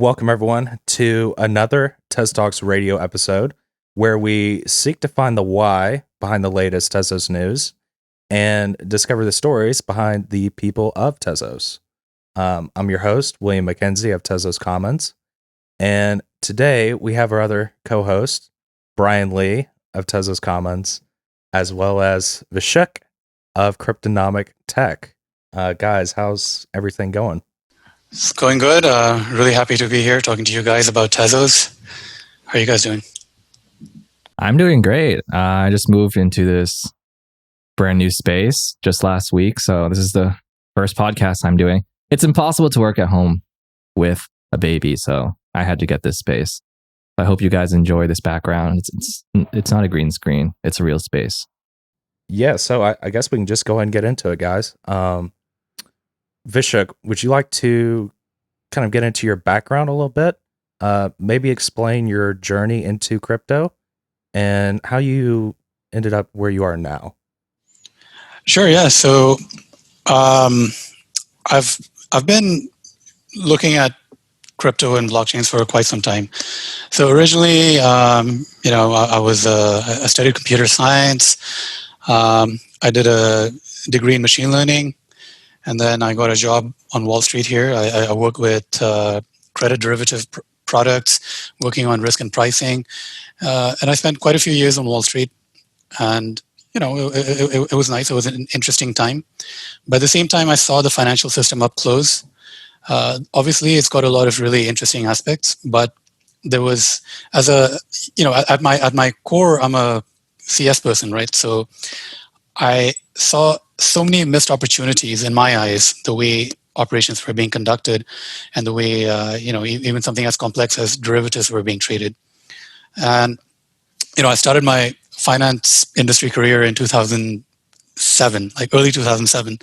Welcome, everyone, to another TezTalks Radio episode where we seek to find the why behind the latest Tezos news and discover the stories behind the people of Tezos. I'm your host, William McKenzie of Tezos Commons, and today we have our other co-host, Brian Lee of Tezos Commons, as well as Vishakh of Cryptonomic Tech. Guys, how's everything going? It's going good. Really happy to be here talking to you guys about Tezos. How are you guys doing? I'm doing great. I just moved into this brand new space just last week. So this is the first podcast I'm doing. It's impossible to work at home with a baby. So I had to get this space. I hope you guys enjoy this background. It's not a green screen. It's a real space. Yeah. So I guess we can just go ahead and get into it, guys. Vishakh, would you like to kind of get into your background a little bit? Maybe explain your journey into crypto and how you ended up where you are now. Sure. Yeah. So I've been looking at crypto and blockchains for quite some time. So originally, I studied computer science. I did a degree in machine learning. And then I got a job on Wall Street here. I work with credit derivative products, working on risk and pricing. And I spent quite a few years on Wall Street. And, it was nice. It was an interesting time. But at the same time, I saw the financial system up close. Obviously, it's got a lot of really interesting aspects. But there was, at my core, I'm a CS person, right? So I saw so many missed opportunities in my eyes, the way operations were being conducted and the way, even something as complex as derivatives were being traded. And, I started my finance industry career in 2007, like early 2007.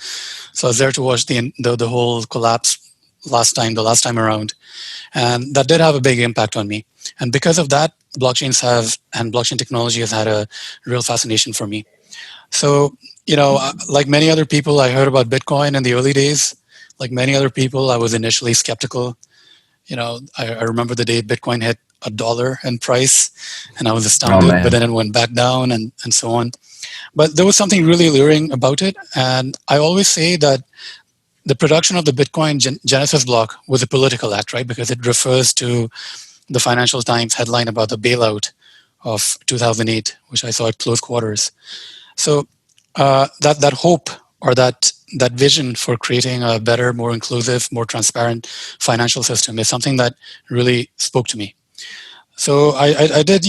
So I was there to watch the whole collapse the last time around. And that did have a big impact on me. And because of that, blockchain technology has had a real fascination for me. So, like many other people, I heard about Bitcoin in the early days. Like many other people, I was initially skeptical. I remember the day Bitcoin hit $1 in price, and I was astounded, but then it went back down and so on. But there was something really alluring about it. And I always say that the production of the Bitcoin Genesis block was a political act, right? Because it refers to the Financial Times headline about the bailout of 2008, which I saw at close quarters. So that hope or that vision for creating a better, more inclusive, more transparent financial system is something that really spoke to me. So I did,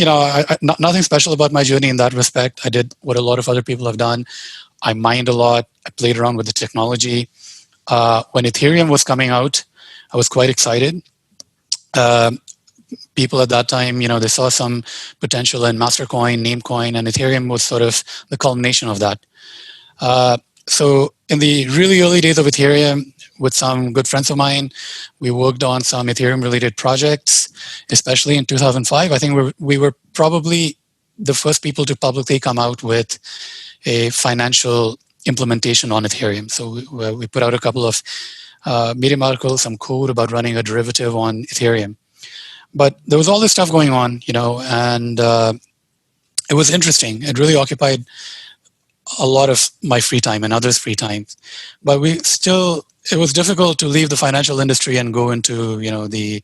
nothing special about my journey in that respect. I did what a lot of other people have done. I mined a lot. I played around with the technology. When Ethereum was coming out, I was quite excited. People at that time, they saw some potential in Mastercoin, Namecoin, and Ethereum was sort of the culmination of that. So in the really early days of Ethereum, with some good friends of mine, we worked on some Ethereum-related projects, especially in 2005. I think we were probably the first people to publicly come out with a financial implementation on Ethereum. So we put out a couple of Medium articles, some code about running a derivative on Ethereum. But there was all this stuff going on, and it was interesting. It really occupied a lot of my free time and others' free time. But it was difficult to leave the financial industry and go into, the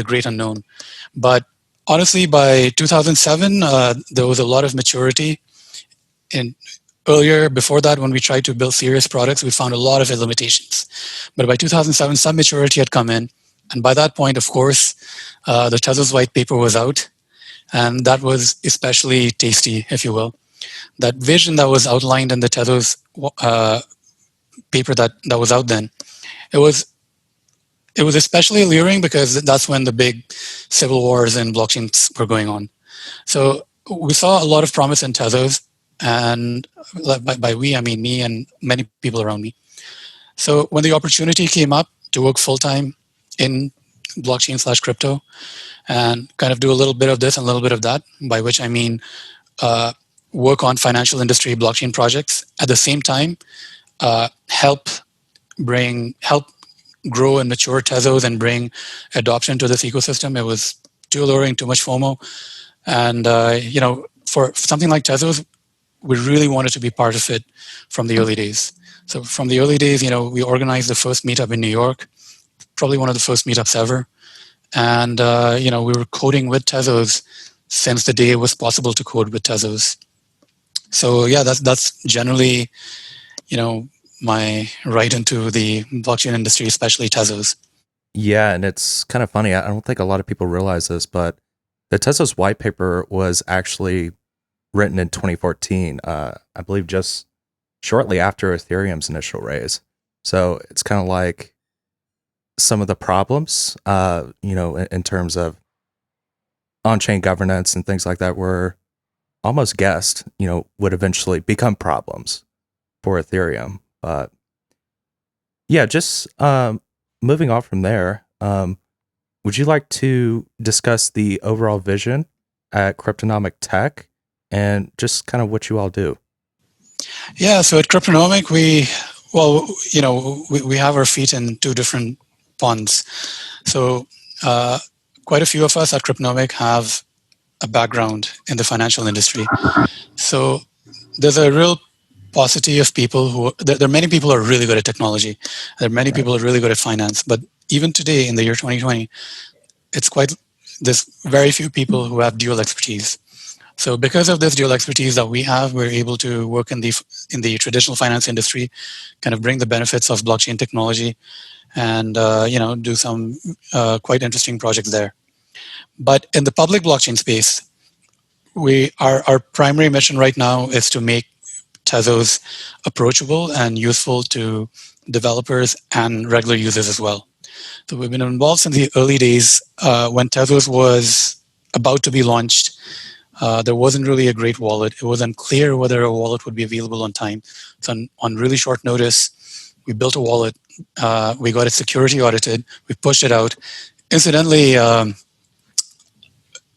great unknown. But honestly, by 2007, there was a lot of maturity. Earlier, before that, when we tried to build serious products, we found a lot of limitations. But by 2007, some maturity had come in. And by that point, of course, the Tezos white paper was out. And that was especially tasty, if you will. That vision that was outlined in the Tezos paper that was out then, it was especially alluring because that's when the big civil wars and blockchains were going on. So we saw a lot of promise in Tezos, and by we, I mean me and many people around me. So when the opportunity came up to work full-time in blockchain/crypto and kind of do a little bit of this and a little bit of that, by which I mean work on financial industry blockchain projects, at the same time help grow and mature Tezos and bring adoption to this ecosystem. It was too alluring, too much FOMO. And, for something like Tezos, we really wanted to be part of it from the early days. So from the early days, we organized the first meetup in New York, probably one of the first meetups ever. And, we were coding with Tezos since the day it was possible to code with Tezos. So yeah, that's generally, my right into the blockchain industry, especially Tezos. Yeah, and it's kind of funny. I don't think a lot of people realize this, but the Tezos white paper was actually written in 2014, I believe just shortly after Ethereum's initial raise. So it's kind of like some of the problems, in terms of on-chain governance and things like that were almost guessed, would eventually become problems for Ethereum. But yeah, just moving on from there, would you like to discuss the overall vision at Cryptonomic Tech and just kind of what you all do? Yeah, so at Cryptonomic, we have our feet in two different ponds. So quite a few of us at Cryptonomic have a background in the financial industry. So there's a real paucity of people who, there are many people who are really good at technology. There are many people who are really good at finance. But even today, in the year 2020, there's very few people who have dual expertise. So because of this dual expertise that we have, we're able to work in the traditional finance industry, kind of bring the benefits of blockchain technology, and do some quite interesting projects there. But in the public blockchain space, our primary mission right now is to make Tezos approachable and useful to developers and regular users as well. So we've been involved since the early days. When Tezos was about to be launched, there wasn't really a great wallet. It was unclear whether a wallet would be available on time. So on really short notice, we built a wallet. We got it security audited. We pushed it out. Incidentally,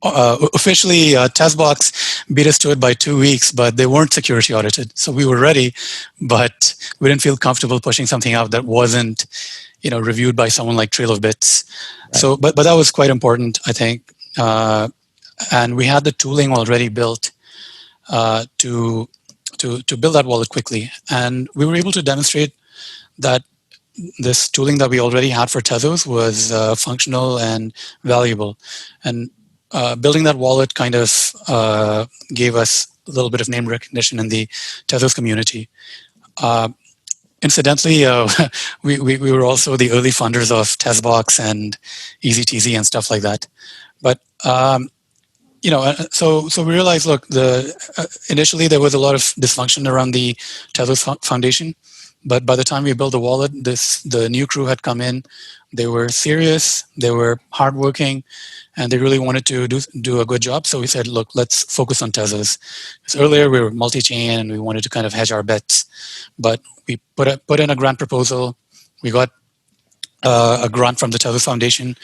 officially, Tezbox beat us to it by 2 weeks, but they weren't security audited. So we were ready, but we didn't feel comfortable pushing something out that wasn't, reviewed by someone like Trail of Bits. Right. So, but that was quite important, I think. And we had the tooling already built to build that wallet quickly. And we were able to demonstrate that this tooling that we already had for Tezos was functional and valuable. And building that wallet kind of gave us a little bit of name recognition in the Tezos community. Incidentally, we were also the early funders of Tezbox and EasyTZ and stuff like that. But so we realized, look, initially there was a lot of dysfunction around the Tezos Foundation, but by the time we built the wallet, the new crew had come in. They were serious, they were hardworking, and they really wanted to do a good job. So we said, look, let's focus on Tezos. Because earlier we were multi-chain and we wanted to kind of hedge our bets, but we put in a grant proposal. We got a grant from the Tezos Foundation,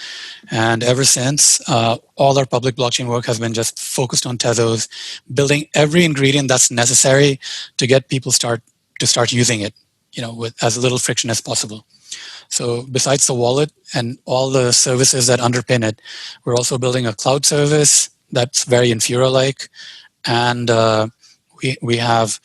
and ever since, all our public blockchain work has been just focused on Tezos, building every ingredient that's necessary to get people to start using it, with as little friction as possible. So besides the wallet and all the services that underpin it, we're also building a cloud service that's very Infura-like, and we have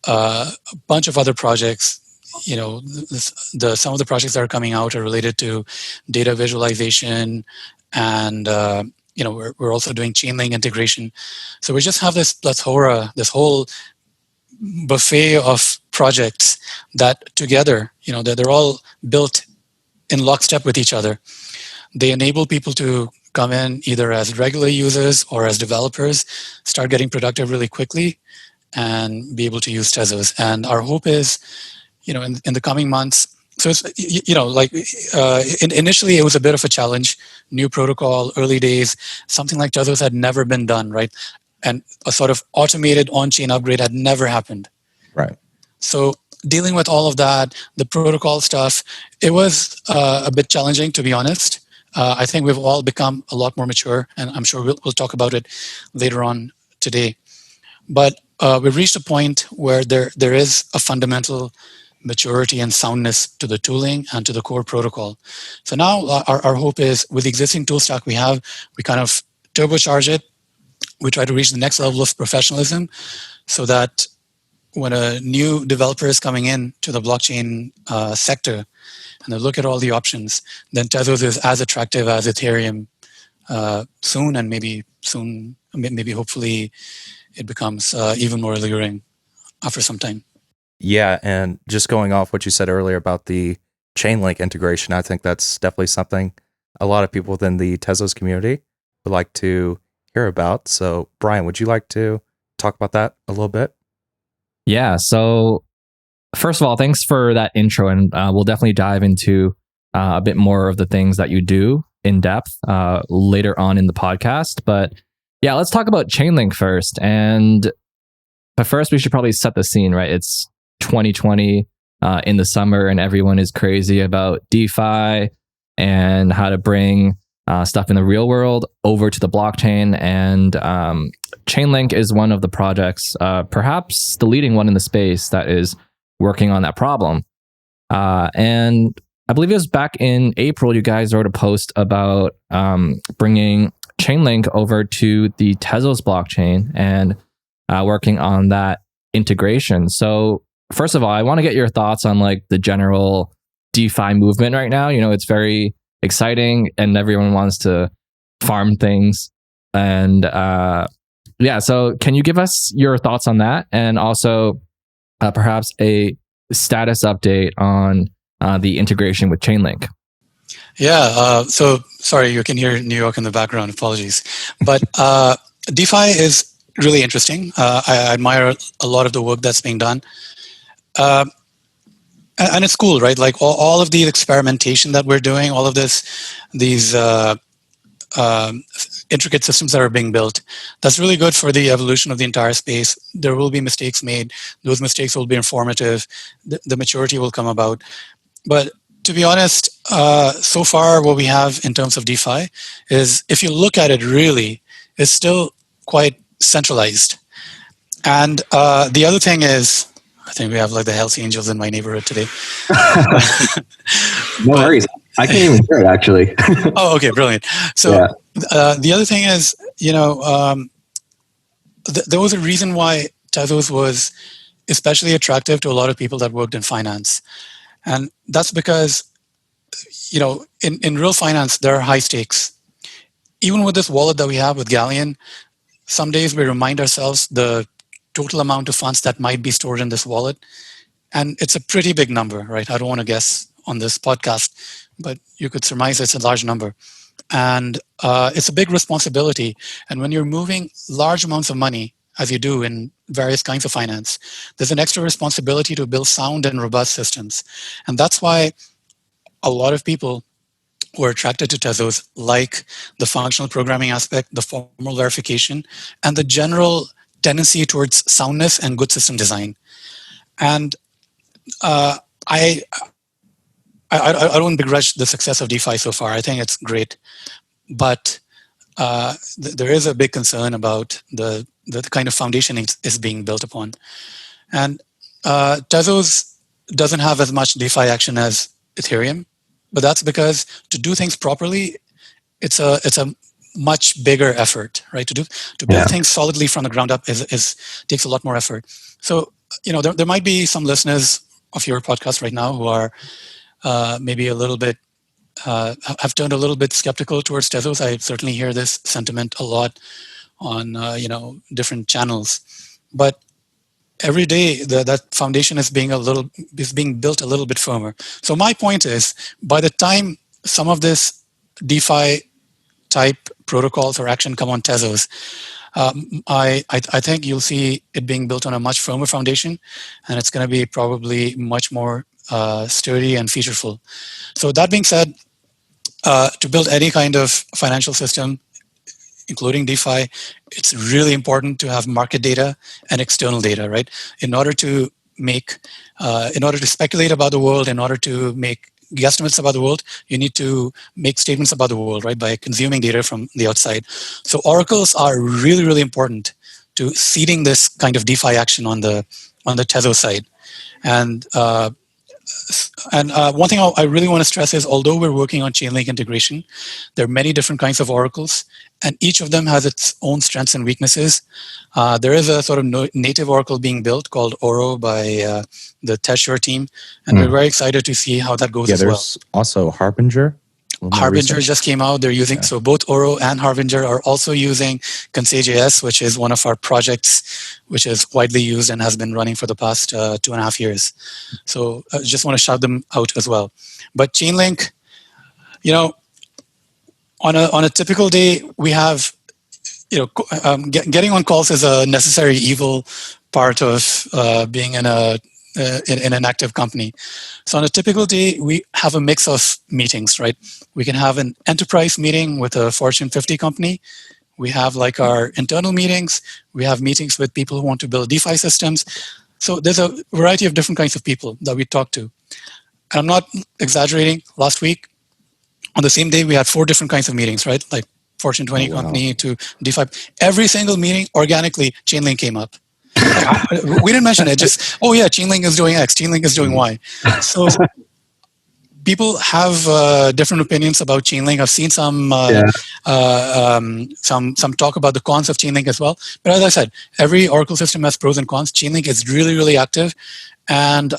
a bunch of other projects. Some of the projects that are coming out are related to data visualization, and we're also doing Chainlink integration. So we just have this plethora, this whole buffet of projects that together, they're all built in lockstep with each other. They enable people to come in either as regular users or as developers, start getting productive really quickly, and be able to use Tezos. And our hope is, in the coming months. So it's, initially it was a bit of a challenge, new protocol, early days, something like Tezos had never been done, right? And a sort of automated on-chain upgrade had never happened. Right. So dealing with all of that, the protocol stuff, it was a bit challenging, to be honest. I think we've all become a lot more mature, and I'm sure we'll talk about it later on today. But we've reached a point where there is a fundamental maturity and soundness to the tooling and to the core protocol. So now our hope is, with the existing tool stack we have, we kind of turbocharge it. We try to reach the next level of professionalism so that when a new developer is coming in to the blockchain sector and they look at all the options, then Tezos is as attractive as Ethereum soon, and maybe hopefully it becomes even more alluring after some time. Yeah, and just going off what you said earlier about the Chainlink integration, I think that's definitely something a lot of people within the Tezos community would like to hear about. So, Brian, would you like to talk about that a little bit? Yeah, so first of all, thanks for that intro, and we'll definitely dive into a bit more of the things that you do in depth later on in the podcast. But yeah, let's talk about Chainlink first. But first, we should probably set the scene, right? It's 2020 in the summer, and everyone is crazy about DeFi and how to bring stuff in the real world over to the blockchain. And Chainlink is one of the projects, perhaps the leading one in the space, that is working on that problem. And I believe it was back in April, you guys wrote a post about bringing Chainlink over to the Tezos blockchain and working on that integration. So first of all, I want to get your thoughts on like the general DeFi movement right now. You know, it's very exciting and everyone wants to farm things. And yeah, so can you give us your thoughts on that? And also perhaps a status update on the integration with Chainlink? Yeah, so sorry, you can hear New York in the background, apologies. But DeFi is really interesting. I admire a lot of the work that's being done. And it's cool, right? Like all of the experimentation that we're doing, all of these intricate systems that are being built, that's really good for the evolution of the entire space. There will be mistakes made. Those mistakes will be informative. The maturity will come about. But to be honest, so far what we have in terms of DeFi is, if you look at it really, it's still quite centralized. And the other thing is, I think we have like the Hells Angels in my neighborhood today. No worries. I can't even hear it, actually. Oh, okay, brilliant. So the other thing is, you know, there was a reason why Tezos was especially attractive to a lot of people that worked in finance. And that's because, you know, in real finance, there are high stakes. Even with this wallet that we have with Galleon, some days we remind ourselves the total amount of funds that might be stored in this wallet. And it's a pretty big number, right? I don't want to guess on this podcast, but you could surmise it's a large number. And it's a big responsibility. And when you're moving large amounts of money, as you do in various kinds of finance, there's an extra responsibility to build sound and robust systems. And that's why a lot of people who are attracted to Tezos like the functional programming aspect, the formal verification, and the general tendency towards soundness and good system design. And I don't begrudge the success of DeFi so far. I think it's great. But there is a big concern about the kind of foundation is being built upon. And Tezos doesn't have as much DeFi action as Ethereum, but that's because to do things properly, it's a much bigger effort, right? To build things solidly from the ground up takes a lot more effort. So, you know, there might be some listeners of your podcast right now who are maybe a little bit have turned a little bit skeptical towards Tezos. I certainly hear this sentiment a lot on different channels, but every day that foundation is being built a little bit firmer. So my point is, by the time some of this DeFi type protocols or action come on Tezos, I think you'll see it being built on a much firmer foundation, and it's going to be probably much more sturdy and featureful. So that being said, to build any kind of financial system, including DeFi, it's really important to have market data and external data, right? In order to speculate about the world, in order to make guesstimates about the world, you need to make statements about the world, right? By consuming data from the outside. So oracles are really, really important to seeding this kind of DeFi action on the Tezos side. And And one thing I really want to stress is, although we're working on Chainlink integration, there are many different kinds of oracles, and each of them has its own strengths and weaknesses. There is a sort of native oracle being built called Oro by the Tezos team, and we're very excited to see how that goes as well. There's also Harbinger. Harbinger just came out. They're using, so both Oro and Harbinger are also using Conseil.js, which is one of our projects, which is widely used and has been running for the past 2.5 years. So I just want to shout them out as well. But Chainlink, on a typical day, we have, getting on calls is a necessary evil part of being in an active company. So on a typical day, we have a mix of meetings, right? We can have an enterprise meeting with a Fortune 50 company. We have like our internal meetings. We have meetings with people who want to build DeFi systems. So there's a variety of different kinds of people that we talk to. And I'm not exaggerating. Last week, on the same day, we had 4 different kinds of meetings, right? Like Fortune 20 company to DeFi. Every single meeting, organically, Chainlink came up. We didn't mention it, just, Chainlink is doing X, Chainlink is doing Y. So people have different opinions about Chainlink. I've seen some talk about the cons of Chainlink as well. But as I said, every Oracle system has pros and cons. Chainlink is really, really active. And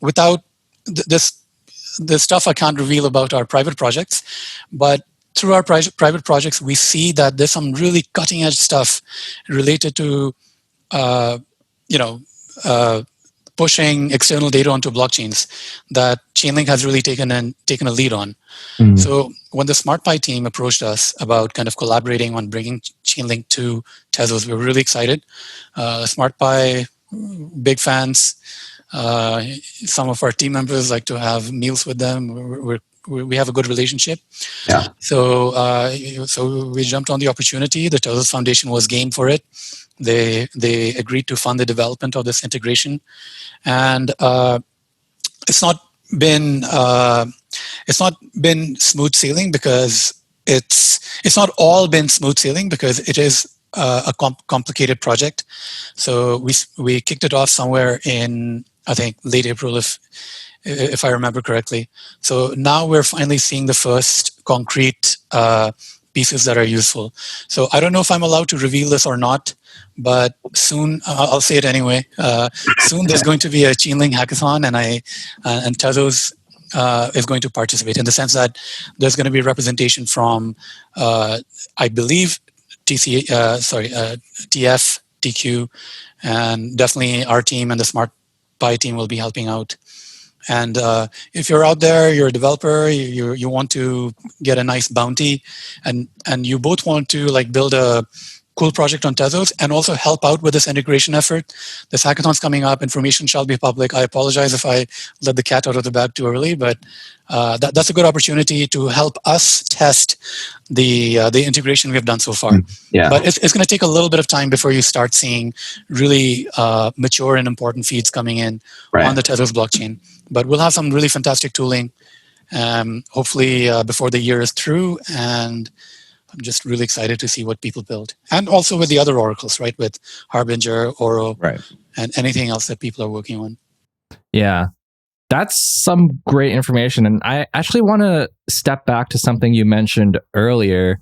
without this stuff I can't reveal about our private projects, but through our private projects, we see that there's some really cutting edge stuff related to pushing external data onto blockchains that Chainlink has really taken a lead on. So when the SmartPy team approached us about kind of collaborating on bringing Chainlink to Tezos, we were really excited. SmartPy, big fans. Some of our team members like to have meals with them. We have a good relationship. Yeah. So we jumped on the opportunity. The Tezos Foundation was game for it. They agreed to fund the development of this integration, and it's not been smooth sailing because it's not all been smooth sailing because it is a complicated project. So we kicked it off somewhere in, I think, late April, if I remember correctly. So now we're finally seeing the first concrete pieces that are useful. So I don't know if I'm allowed to reveal this or not, but soon, I'll say it anyway. Soon there's going to be a Chainlink hackathon, and Tezos is going to participate in the sense that there's going to be representation from, I believe, TF, TQ, and definitely our team and the SmartPy team will be helping out. And if you're out there, you're a developer, you want to get a nice bounty, and you both want to like build a cool project on Tezos and also help out with this integration effort. This hackathon's coming up. Information shall be public. I apologize if I let the cat out of the bag too early, but that's a good opportunity to help us test the integration we've done so far. Yeah. But it's going to take a little bit of time before you start seeing really mature and important feeds coming in on the Tezos blockchain. But we'll have some really fantastic tooling, hopefully before the year is through, and I'm just really excited to see what people build. And also with the other oracles, right? With Harbinger, Oro, and anything else that people are working on. Yeah, that's some great information. And I actually want to step back to something you mentioned earlier,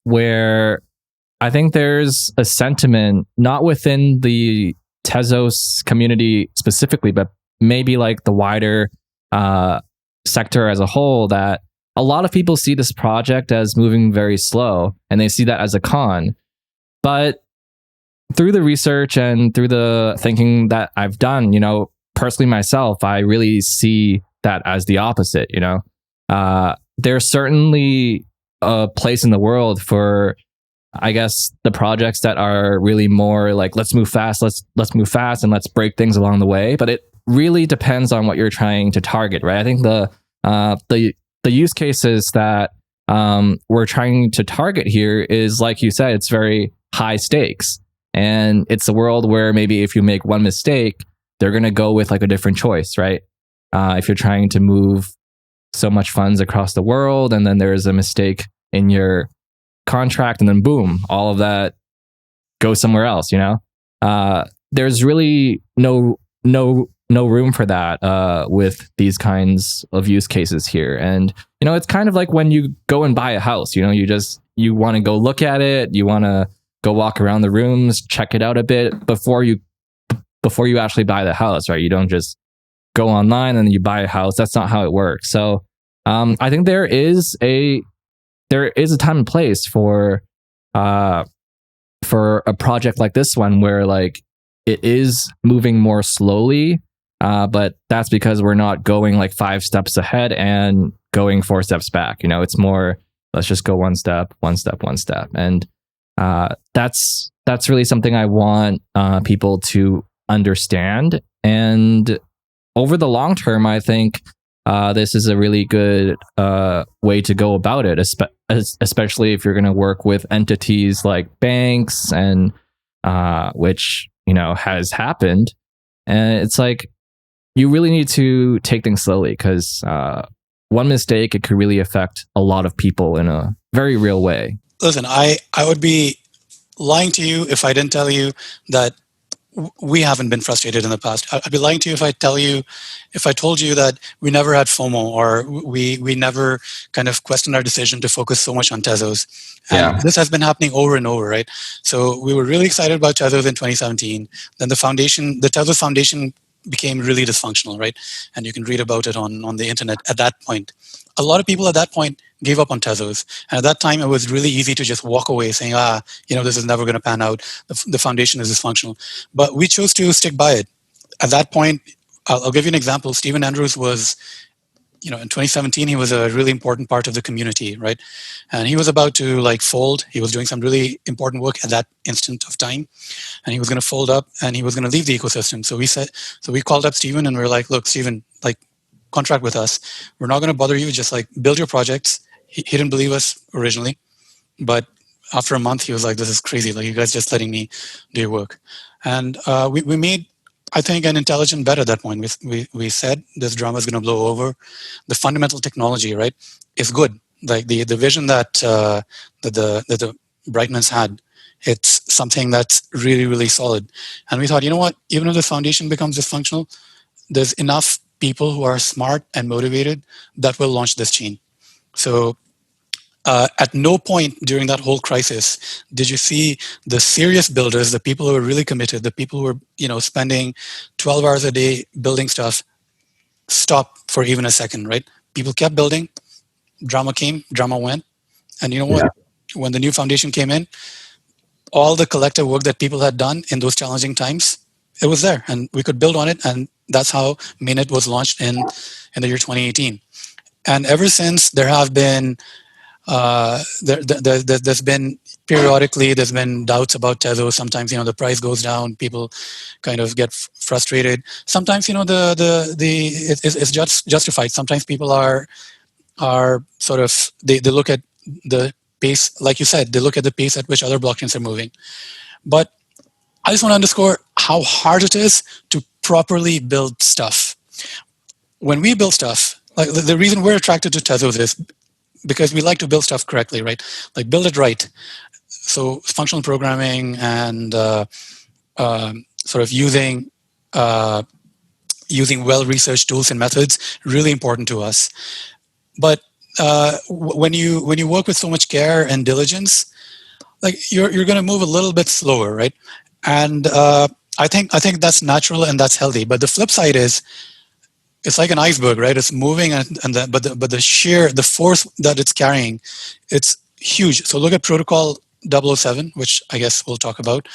where I think there's a sentiment, not within the Tezos community specifically, but maybe like the wider sector as a whole, that a lot of people see this project as moving very slow, and they see that as a con. But through the research and through the thinking that I've done, personally myself, I really see that as the opposite. There's certainly a place in the world for, I guess, the projects that are really more like, let's move fast, let's move fast, and let's break things along the way. But it really depends on what you're trying to target, right? I think the use cases that we're trying to target here is, like you said, it's very high stakes. And it's a world where maybe if you make one mistake, they're going to go with like a different choice, right? If you're trying to move so much funds across the world, and then there's a mistake in your contract, and then boom, all of that goes somewhere else, there's really no no room for that with these kinds of use cases here. And it's kind of like when you go and buy a house. You want to go look at it, you want to go walk around the rooms, check it out a bit before you actually buy the house, right? You don't just go online and you buy a house. That's not how it works. So I think there is a time and place for a project like this one where like it is moving more slowly, but that's because we're not going like 5 steps ahead and going 4 steps back. It's more, let's just go one step. And that's really something I want people to understand. And over the long term, I think this is a really good way to go about it, especially if you're going to work with entities like banks, and which has happened. And it's like you really need to take things slowly, because one mistake, it could really affect a lot of people in a very real way. Listen, I would be lying to you if I didn't tell you that we haven't been frustrated in the past. I'd be lying to you if I told you that we never had FOMO, or we never kind of questioned our decision to focus so much on Tezos. And this has been happening over and over, right? So we were really excited about Tezos in 2017. Then the Tezos Foundation became really dysfunctional, right? And you can read about it on the internet at that point. A lot of people at that point gave up on Tezos. And at that time, it was really easy to just walk away saying, this is never going to pan out. The foundation is dysfunctional. But we chose to stick by it. At that point, I'll give you an example. Stephen Andrews was, in 2017, he was a really important part of the community, right? And he was about to fold. He was doing some really important work at that instant of time. And he was going to fold up and he was going to leave the ecosystem. So we called up Stephen and we were like, look, Stephen, contract with us. We're not going to bother you. Just build your projects. He didn't believe us originally, but after a month, he was like, this is crazy. You guys just letting me do your work. And we made, I think, an intelligent bet at that point. We said this drama is going to blow over. The fundamental technology, right, is good. The vision that the Brightmans had, it's something that's really, really solid. And we thought, you know what? Even if the foundation becomes dysfunctional, there's enough people who are smart and motivated that will launch this chain. So at no point during that whole crisis did you see the serious builders, the people who were really committed, the people who were spending 12 hours a day building stuff, stop for even a second, right? People kept building. Drama came, drama went. And you know what? When the new foundation came in, all the collective work that people had done in those challenging times, it was there, and we could build on it. And that's how Mainnet was launched in the year 2018. And ever since, there have been there's been periodically there's been doubts about Tezos. Sometimes the price goes down, people kind of get frustrated. Sometimes it's just justified. Sometimes people are sort of they look at the pace, like you said, they look at the pace at which other blockchains are moving. But I just want to underscore how hard it is to properly build stuff. When we build stuff, the reason we're attracted to Tezos is because we like to build stuff correctly, right? Build it right. So functional programming and sort of using well-researched tools and methods, really important to us. But when you work with so much care and diligence, you're going to move a little bit slower, right? And I think that's natural and that's healthy. But the flip side is, it's like an iceberg, right? It's moving, but the force that it's carrying, it's huge. So look at Protocol 007, which I guess we'll talk about.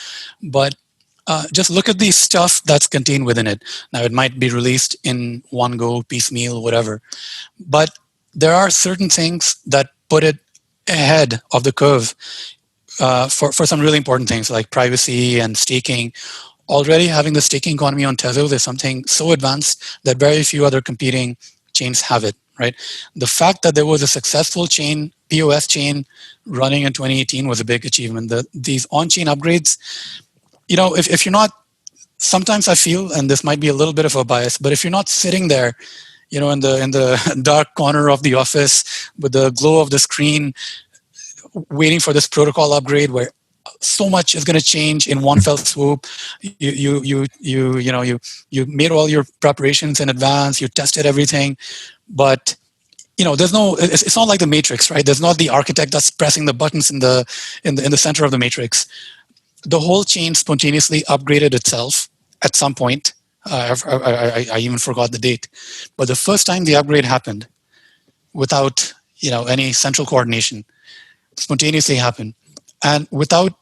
But just look at the stuff that's contained within it. Now, it might be released in one go, piecemeal, whatever. But there are certain things that put it ahead of the curve for some really important things like privacy and staking. Already having the staking economy on Tezos is something so advanced that very few other competing chains have it, right? The fact that there was a successful chain, POS chain, running in 2018 was a big achievement. These on-chain upgrades, if you're not, sometimes I feel, and this might be a little bit of a bias, but if you're not sitting there, in the dark corner of the office with the glow of the screen, waiting for this protocol upgrade where so much is going to change in one fell swoop. You made all your preparations in advance. You tested everything, but there's no. It's not like the Matrix, right? There's not the architect that's pressing the buttons in the center of the Matrix. The whole chain spontaneously upgraded itself at some point. I even forgot the date, but the first time the upgrade happened, without any central coordination, spontaneously happened, and without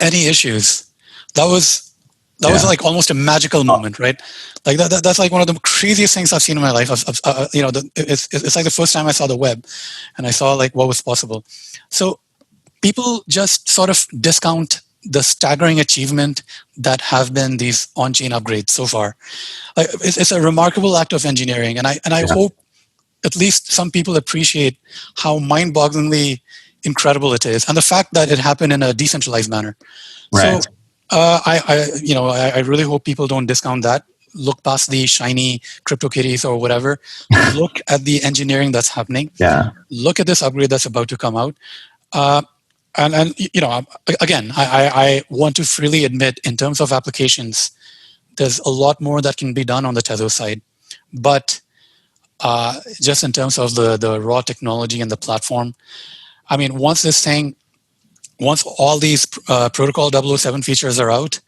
any issues. That was like almost a magical moment, right? Like that's like one of the craziest things I've seen in my life. It's like the first time I saw the web, and I saw like what was possible. So people just sort of discount the staggering achievement that have been these on-chain upgrades so far. Like, it's a remarkable act of engineering, and I hope at least some people appreciate how mind-bogglingly incredible it is, and the fact that it happened in a decentralized manner. Right. So I really hope people don't discount that. Look past the shiny CryptoKitties or whatever. Look at the engineering that's happening. Yeah. Look at this upgrade that's about to come out. And again, I want to freely admit, in terms of applications, there's a lot more that can be done on the Tezos side. But just in terms of the raw technology and the platform, I mean, once all these Protocol 007 features are out,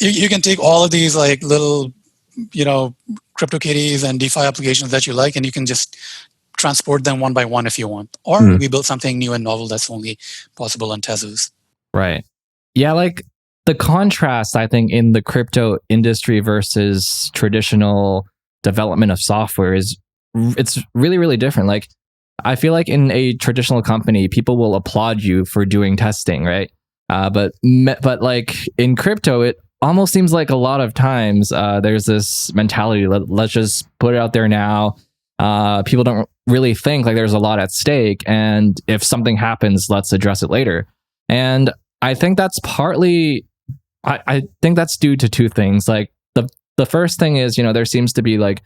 you can take all of these like little, CryptoKitties and DeFi applications that you like, and you can just transport them one by one if you want. Or we build something new and novel that's only possible on Tezos. Right. Yeah, like the contrast, I think, in the crypto industry versus traditional development of software it's really, really different. Like, I feel like in a traditional company, people will applaud you for doing testing, right? But like in crypto, it almost seems like a lot of times there's this mentality, let's just put it out there now. People don't really think like there's a lot at stake, and if something happens, let's address it later. And I think that's partly, I think that's due to two things. Like the first thing is, there seems to be like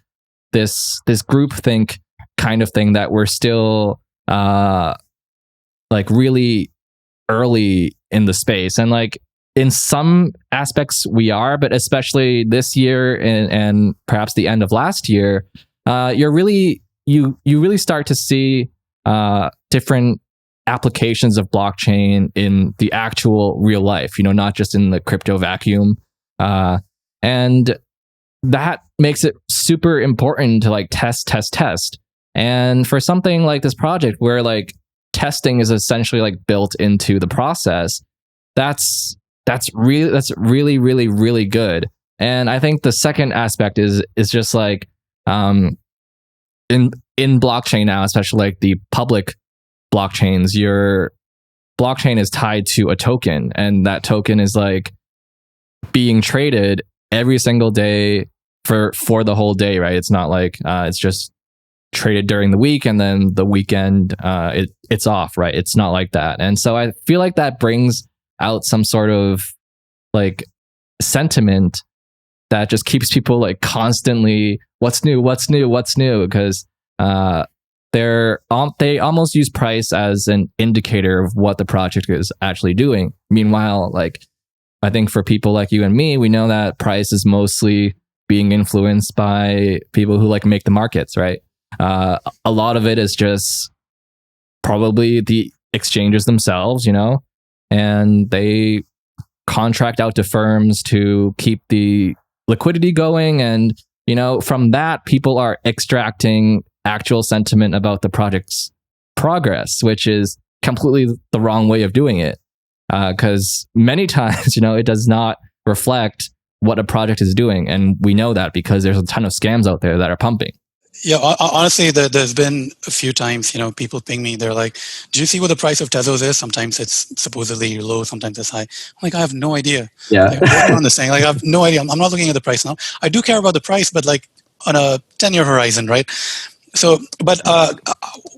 this groupthink kind of thing that we're still like really early in the space, and like in some aspects we are, but especially this year and perhaps the end of last year, you really start to see different applications of blockchain in the actual real life, not just in the crypto vacuum. And that makes it super important to like test. And for something like this project where like testing is essentially like built into the process, that's really, really, really good. And I think the second aspect is just like, in blockchain now, especially like the public blockchains, your blockchain is tied to a token, and that token is like being traded every single day for the whole day, right? It's not like it's just traded during the week and then the weekend it's off, right? It's not like that. And so I feel like that brings out some sort of like sentiment that just keeps people like constantly what's new, because they almost use price as an indicator of what the project is actually doing. Meanwhile, like I think for people like you and me, we know that price is mostly being influenced by people who like make the markets, right? A lot of it is just probably the exchanges themselves, and they contract out to firms to keep the liquidity going. And, from that, people are extracting actual sentiment about the project's progress, which is completely the wrong way of doing it. Because many times, it does not reflect what a project is doing. And we know that because there's a ton of scams out there that are pumping. Yeah, honestly, there's been a few times, people ping me. They're like, do you see what the price of Tezos is? Sometimes it's supposedly low, sometimes it's high. I'm like, I have no idea. Yeah. Like, on this thing, like, I have no idea. I'm not looking at the price now. I do care about the price, but like on a 10-year horizon, right? So, but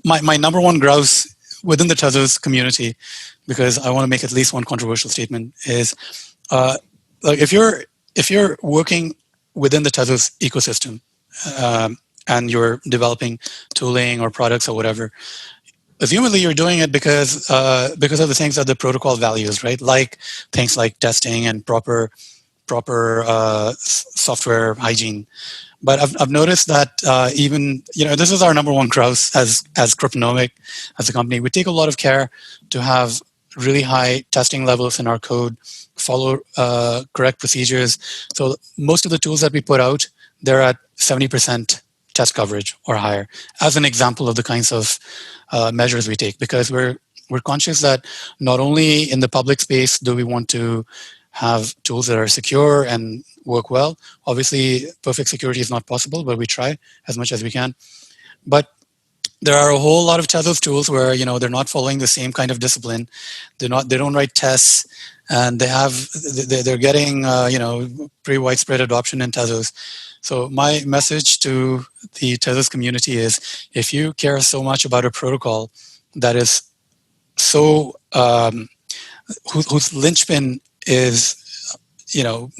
my number one grouse within the Tezos community, because I want to make at least one controversial statement, is like if you're working within the Tezos ecosystem, and you're developing tooling or products or whatever, assumedly you're doing it because of the things that the protocol values, right? Like things like testing and proper software hygiene. But I've noticed that even, this is our number one grouse as Cryptonomic, as a company. We take a lot of care to have really high testing levels in our code, follow correct procedures. So most of the tools that we put out, they're at 70% test coverage or higher, as an example of the kinds of measures we take, because we're conscious that not only in the public space do we want to have tools that are secure and work well. Obviously, perfect security is not possible, but we try as much as we can. But there are a whole lot of Tezos tools where they're not following the same kind of discipline. They don't write tests, and they're getting pretty widespread adoption in Tezos. So my message to the Tezos community is: if you care so much about a protocol that is so whose linchpin is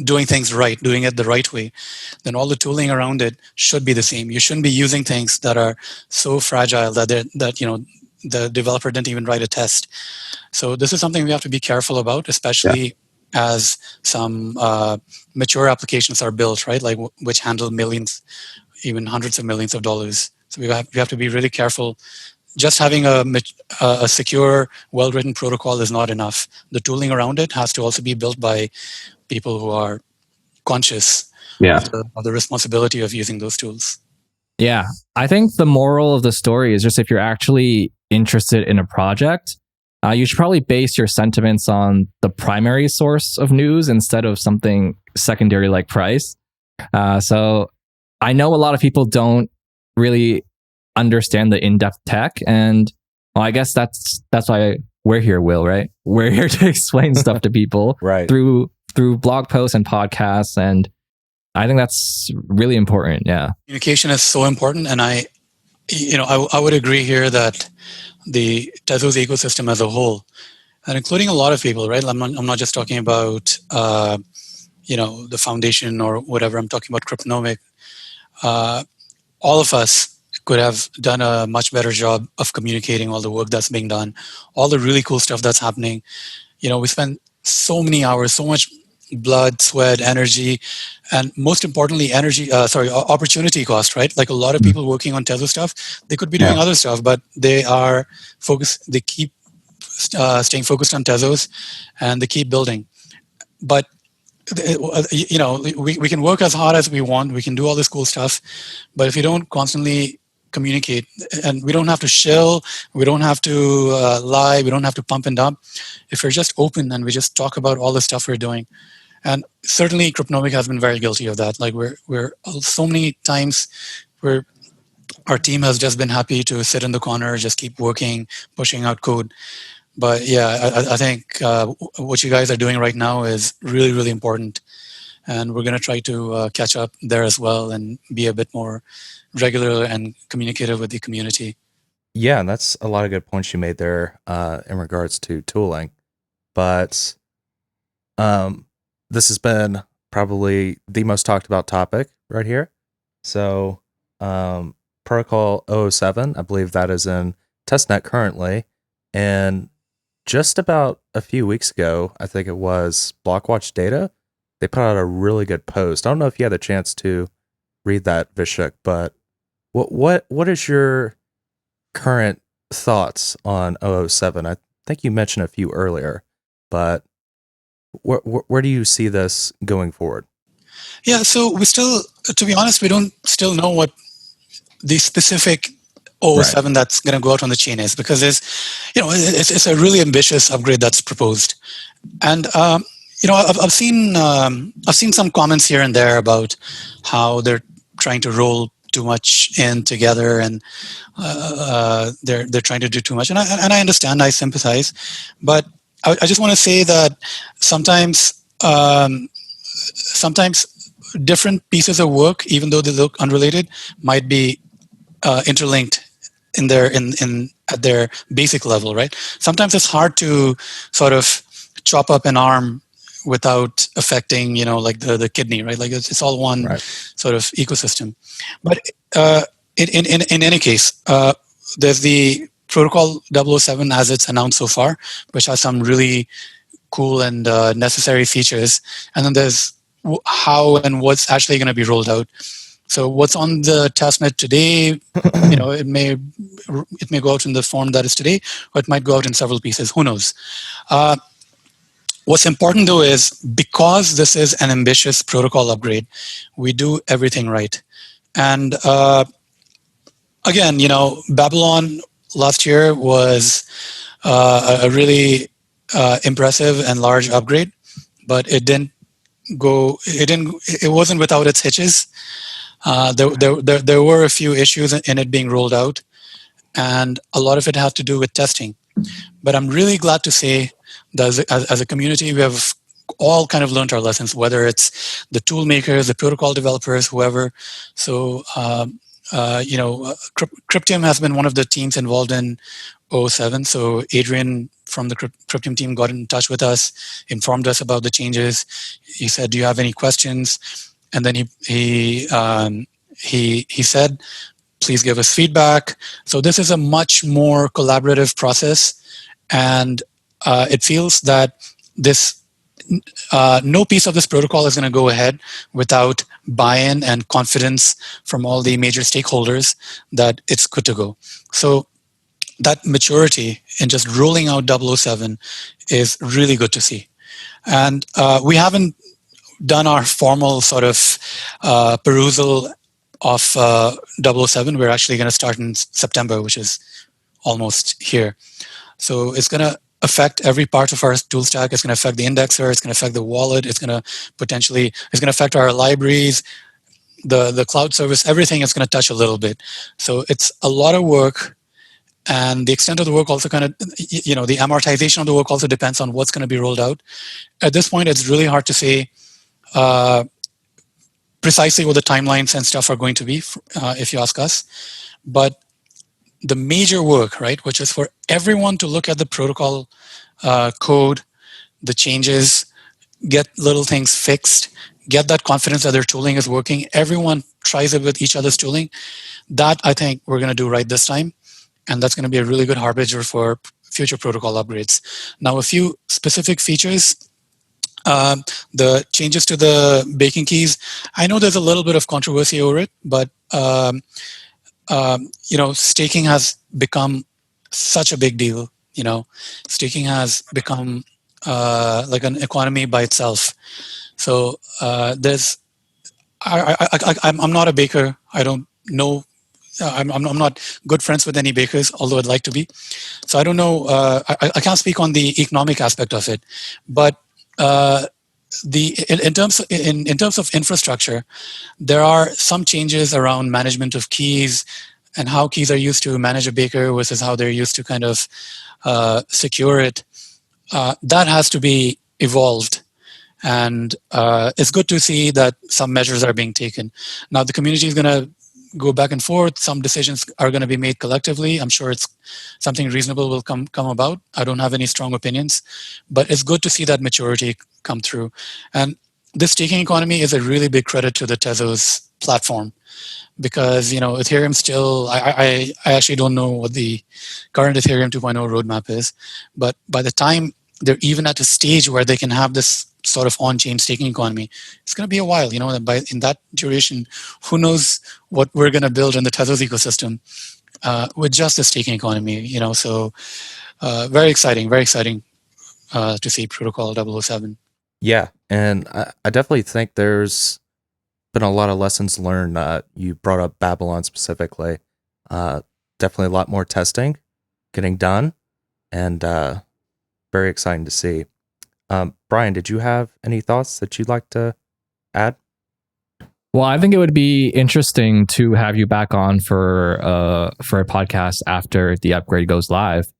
doing things right, doing it the right way, then all the tooling around it should be the same. You shouldn't be using things that are so fragile that the developer didn't even write a test. So this is something we have to be careful about, especially as some mature applications are built, right? Like which handle millions, even hundreds of millions of dollars. So we have to be really careful. Just having a secure, well-written protocol is not enough. The tooling around it has to also be built by people who are conscious of the responsibility of using those tools. Yeah, I think the moral of the story is just if you're actually interested in a project, you should probably base your sentiments on the primary source of news instead of something secondary like price. So I know a lot of people don't really understand the in-depth tech, and I guess that's why we're here, Will, right? We're here to explain stuff to people right, through blog posts and podcasts, and I think that's really important. Yeah, communication is so important, and I would agree here that the Tezos ecosystem as a whole, and including a lot of people, right? I'm not just talking about the foundation or whatever. I'm talking about Cryptonomic. All of us could have done a much better job of communicating all the work that's being done, all the really cool stuff that's happening. We spend so many hours, so much blood, sweat, energy, and most importantly, opportunity cost, right? Like a lot of people working on Tezos stuff, they could be doing other stuff, but they are focused. They keep staying focused on Tezos, and they keep building. But we can work as hard as we want. We can do all this cool stuff, but if you don't constantly communicate, and we don't have to shill, we don't have to lie, we don't have to pump and dump. If we're just open and we just talk about all the stuff we're doing, and certainly Cryptonomic has been very guilty of that. Like we're so many times where our team has just been happy to sit in the corner, just keep working, pushing out code. But yeah, I think what you guys are doing right now is really, really important. And we're going to try to catch up there as well and be a bit more regular and communicative with the community. Yeah, and that's a lot of good points you made there in regards to tooling. But this has been probably the most talked about topic right here. So Protocol 007, I believe that is in testnet currently. And just about a few weeks ago, I think it was Blockwatch Data, they put out a really good post. I don't know if you had a chance to read that, Vishakh, but what is your current thoughts on 007? I think you mentioned a few earlier, but where do you see this going forward? Yeah, so we still, to be honest, we don't still know what the specific 007 that's going to go out on the chain is, because it's a really ambitious upgrade that's proposed, and I've seen some comments here and there about how they're trying to roll too much in together, and they're trying to do too much, and I understand, I sympathize, but I just want to say that sometimes different pieces of work, even though they look unrelated, might be interlinked at their basic level, right? Sometimes it's hard to sort of chop up an arm without affecting, like the kidney, right? Like it's all one sort of ecosystem. But in any case, there's the Protocol 007 as it's announced so far, which has some really cool and necessary features. And then there's how and what's actually going to be rolled out. So what's on the testnet today, it may go out in the form that is today, or it might go out in several pieces. Who knows? What's important though is because this is an ambitious protocol upgrade, we do everything right. And again, Babylon last year was a really impressive and large upgrade, but it wasn't without its hitches. There were a few issues in it being rolled out, and a lot of it had to do with testing. But I'm really glad to say that as a community, we have all kind of learned our lessons, whether it's the tool makers, the protocol developers, whoever. So, Cryptium has been one of the teams involved in 07. So Adrian from the Cryptium team got in touch with us, informed us about the changes. He said, "Do you have any questions?" And then he said, "Please give us feedback." So this is a much more collaborative process, and it feels that no piece of this protocol is going to go ahead without buy-in and confidence from all the major stakeholders that it's good to go. So that maturity in just rolling out 007 is really good to see. And we haven't done our formal sort of perusal of 007. We're actually going to start in September, which is almost here. So it's going to affect every part of our tool stack. It's going to affect the indexer. It's going to affect the wallet. It's going to affect our libraries, the cloud service. Everything is going to touch a little bit. So it's a lot of work. And the extent of the work also kind of, the amortization of the work also depends on what's going to be rolled out. At this point, it's really hard to say precisely what the timelines and stuff are going to be, if you ask us. But the major work, right, which is for everyone to look at the protocol code, the changes, get little things fixed, get that confidence that their tooling is working. Everyone tries it with each other's tooling. That, I think, we're going to do right this time. And that's going to be a really good harbinger for future protocol upgrades. Now, a few specific features. The changes to the baking keys. I know there's a little bit of controversy over it, but staking has become such a big deal. Staking has become like an economy by itself. So I'm not a baker. I don't know. I'm not good friends with any bakers, although I'd like to be. So I don't know. I can't speak on the economic aspect of it, but in terms of infrastructure, there are some changes around management of keys and how keys are used to manage a baker versus how they're used to kind of secure it. That has to be evolved. And it's good to see that some measures are being taken. Now, the community is going to go back and forth. Some decisions are going to be made collectively. I'm sure it's something reasonable will come about. I don't have any strong opinions, but it's good to see that maturity come through. And this staking economy is a really big credit to the Tezos platform, because Ethereum still. I actually don't know what the current Ethereum 2.0 roadmap is, but by the time they're even at a stage where they can have this sort of on-chain staking economy, it's going to be a while. In that duration, who knows what we're going to build in the Tezos ecosystem with just the staking economy. So very exciting to see Protocol 007. Yeah, and I definitely think there's been a lot of lessons learned. You brought up Babylon specifically. Definitely a lot more testing getting done, and very exciting to see. Brian, did you have any thoughts that you'd like to add? Well, I think it would be interesting to have you back on for a podcast after the upgrade goes live.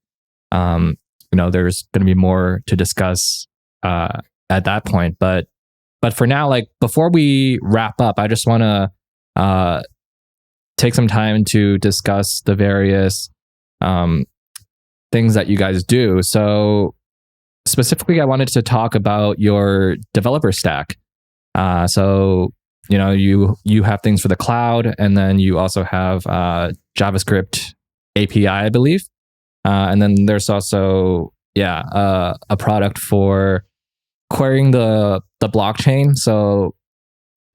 There's going to be more to discuss at that point. But for now, before we wrap up, I just want to take some time to discuss the various things that you guys do. So specifically, I wanted to talk about your developer stack. So you have things for the cloud, and then you also have JavaScript API, I believe. And then there's also a product for querying the blockchain. So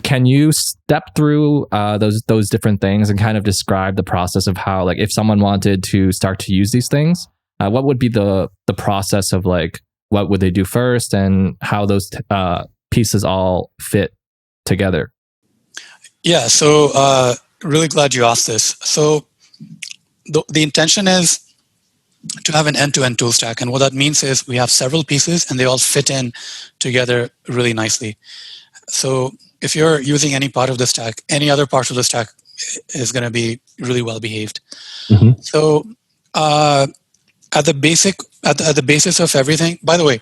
can you step through those different things and kind of describe the process of how, like, if someone wanted to start to use these things, what would be the process of, like, what would they do first and how those pieces all fit together? Yeah, so really glad you asked this. So the intention is to have an end-to-end tool stack. And what that means is we have several pieces and they all fit in together really nicely. So if you're using any part of the stack, any other part of the stack is going to be really well behaved. Mm-hmm. So at the basis of everything, by the way,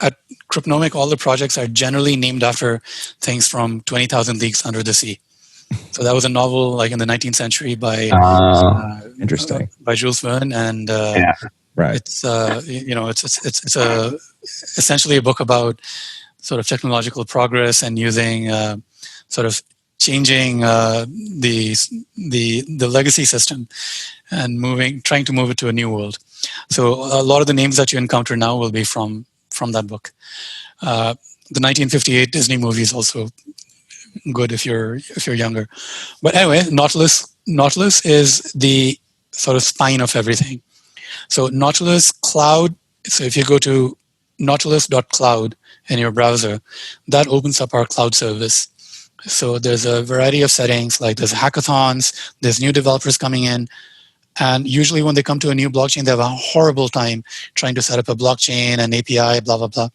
at Cryptonomic, all the projects are generally named after things from 20,000 Leagues Under the Sea. So that was a novel like in the 19th century by interesting by Jules Verne, and right. It's it's essentially a book about sort of technological progress and using sort of changing the legacy system and trying to move it to a new world. So a lot of the names that you encounter now will be from that book. The 1958 Disney movie is also good if you're younger. But anyway, Nautilus is the sort of spine of everything. So Nautilus Cloud, so if you go to nautilus.cloud in your browser, that opens up our cloud service. So there's a variety of settings, like there's hackathons, there's new developers coming in, and usually when they come to a new blockchain, they have a horrible time trying to set up a blockchain, an API, blah, blah, blah.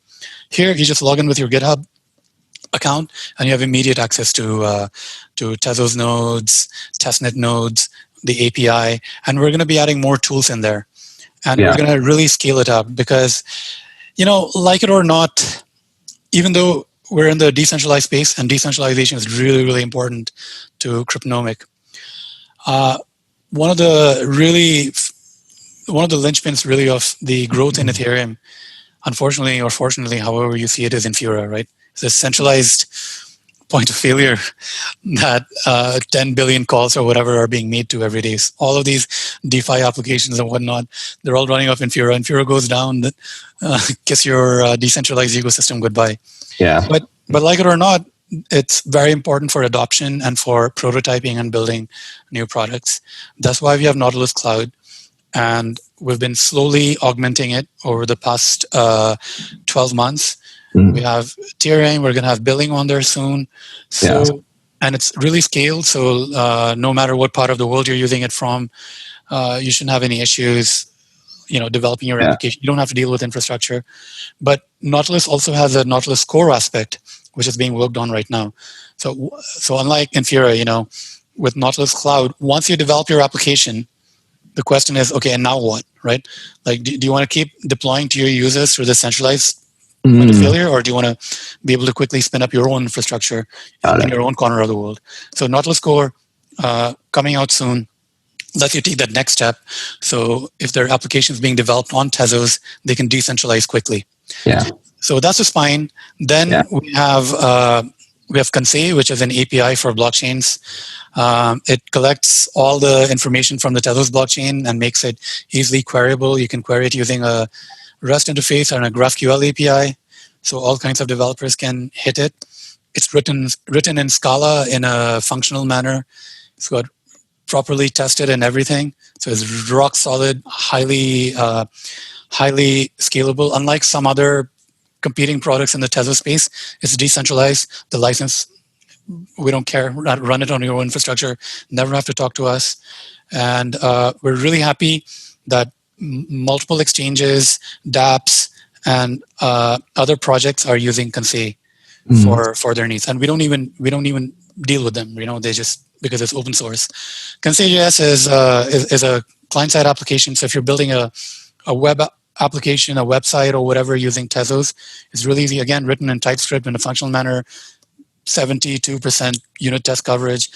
Here, you just log in with your GitHub account and you have immediate access to Tezos nodes, testnet nodes, the API, and we're going to be adding more tools in there. And we're going to really scale it up because, like it or not, even though we're in the decentralized space and decentralization is really, really important to Cryptonomic, one of the linchpins really of the growth in Ethereum, unfortunately or fortunately, however you see it, is Infura, right? It's a centralized point of failure that 10 billion calls or whatever are being made to every day. All of these DeFi applications and whatnot, they're all running off Infura. Infura goes down, kiss your decentralized ecosystem goodbye. Yeah. But like it or not, it's very important for adoption and for prototyping and building new products. That's why we have Nautilus Cloud. And we've been slowly augmenting it over the past 12 months. Mm-hmm. We have tiering. We're going to have billing on there soon. And it's really scaled. So no matter what part of the world you're using it from, you shouldn't have any issues, developing your application. You don't have to deal with infrastructure. But Nautilus also has a Nautilus core aspect, which is being worked on right now. So unlike Infura, with Nautilus Cloud, once you develop your application, the question is, okay, and now what, right? Like, do you want to keep deploying to your users through the centralized point of failure, or do you want to be able to quickly spin up your own infrastructure in your own corner of the world? So Nautilus Core coming out soon lets you take that next step. So if there are applications being developed on Tezos, they can decentralize quickly. Yeah. So that's the spine. Then we have Conseil, which is an API for blockchains. It collects all the information from the Tezos blockchain and makes it easily queryable. You can query it using a REST interface and a GraphQL API. So all kinds of developers can hit it. It's written in Scala in a functional manner. It's got properly tested and everything. So it's rock solid, highly scalable. Unlike some other competing products in the Tezos space, it's decentralized. The license, we don't care. Run it on your own infrastructure. Never have to talk to us. And we're really happy that multiple exchanges, dApps, and other projects are using Conseil for their needs. And we don't even deal with them. They just, because it's open source. Conseil.js is a client-side application. So if you're building a web application, a website, or whatever using Tezos, it's really easy. Again, written in TypeScript in a functional manner, 72% unit test coverage.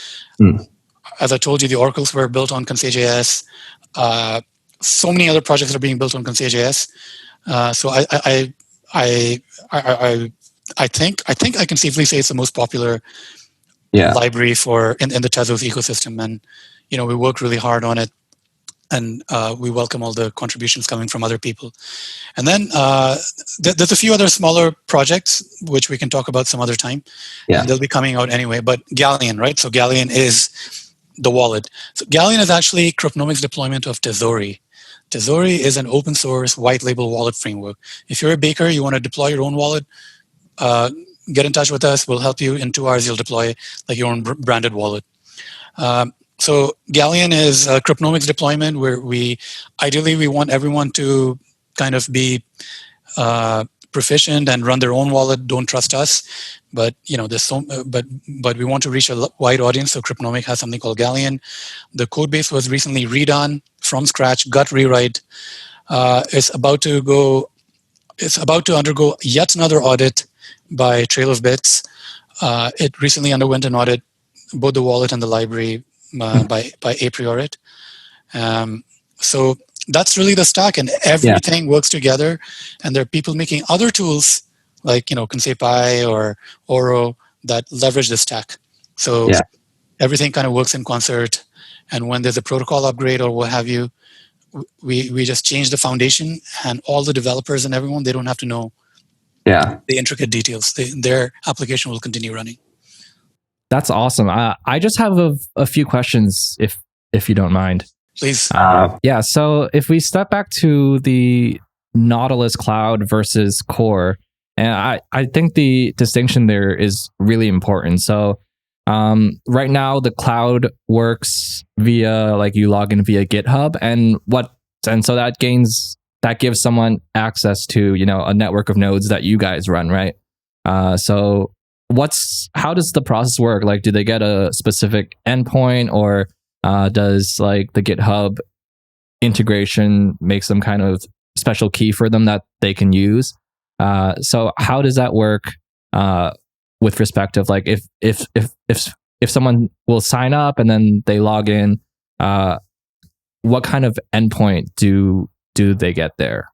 As I told you, the oracles were built on Conseil.js. So many other projects are being built on Conseil.js. So I think I can safely say it's the most popular library in the Tezos ecosystem, and we work really hard on it. we welcome all the contributions coming from other people. And then there's a few other smaller projects which we can talk about some other time. Yeah. And they'll be coming out anyway. But Galleon, right? So Galleon is the wallet. So Galleon is actually Cryptonomic's deployment of Tesori. Tesori is an open source white label wallet framework. If you're a baker, you want to deploy your own wallet, get in touch with us. We'll help you. In 2 hours, you'll deploy like your own branded wallet. So Galleon is a Cryptonomic's deployment where we want everyone to kind of be proficient and run their own wallet. Don't trust us, but there's but we want to reach a wide audience. So Cryptonomic has something called Galleon. The code base was recently redone from scratch, gut rewrite. It's about to undergo yet another audit by Trail of Bits. It recently underwent an audit, both the wallet and the library, by Apriorit. So that's really the stack, and everything works together. And there are people making other tools like Conseil or Oro that leverage the stack. So everything kind of works in concert. And when there's a protocol upgrade or what have you, we just change the foundation, and all the developers and everyone, they don't have to know the intricate details. Their application will continue running. That's awesome. I just have a few questions, if you don't mind. Please. So if we step back to the Nautilus Cloud versus Core, and I think the distinction there is really important. So right now the cloud works via, like, you log in via GitHub, and so that gives someone access to a network of nodes that you guys run, right? So how does the process work? Like, do they get a specific endpoint, or does like the GitHub integration make some kind of special key for them that they can use? So how does that work with respect of, like, if someone will sign up and then they log in, what kind of endpoint do they get there?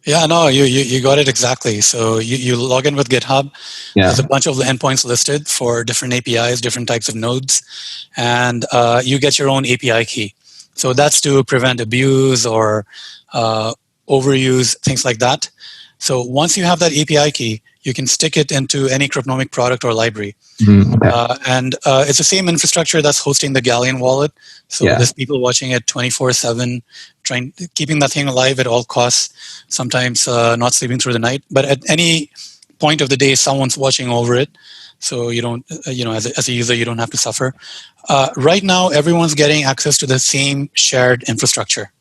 Yeah, no, you got it exactly. So you log in with GitHub. There's a bunch of endpoints listed for different APIs, different types of nodes, and you get your own API key. So that's to prevent abuse or overuse, things like that. So once you have that API key, you can stick it into any Cryptonomic product or library. And it's the same infrastructure that's hosting the Galleon wallet. So there's people watching it 24/7, keeping that thing alive at all costs, sometimes not sleeping through the night. But at any point of the day, someone's watching over it. So you don't, as a user, you don't have to suffer. Right now, everyone's getting access to the same shared infrastructure.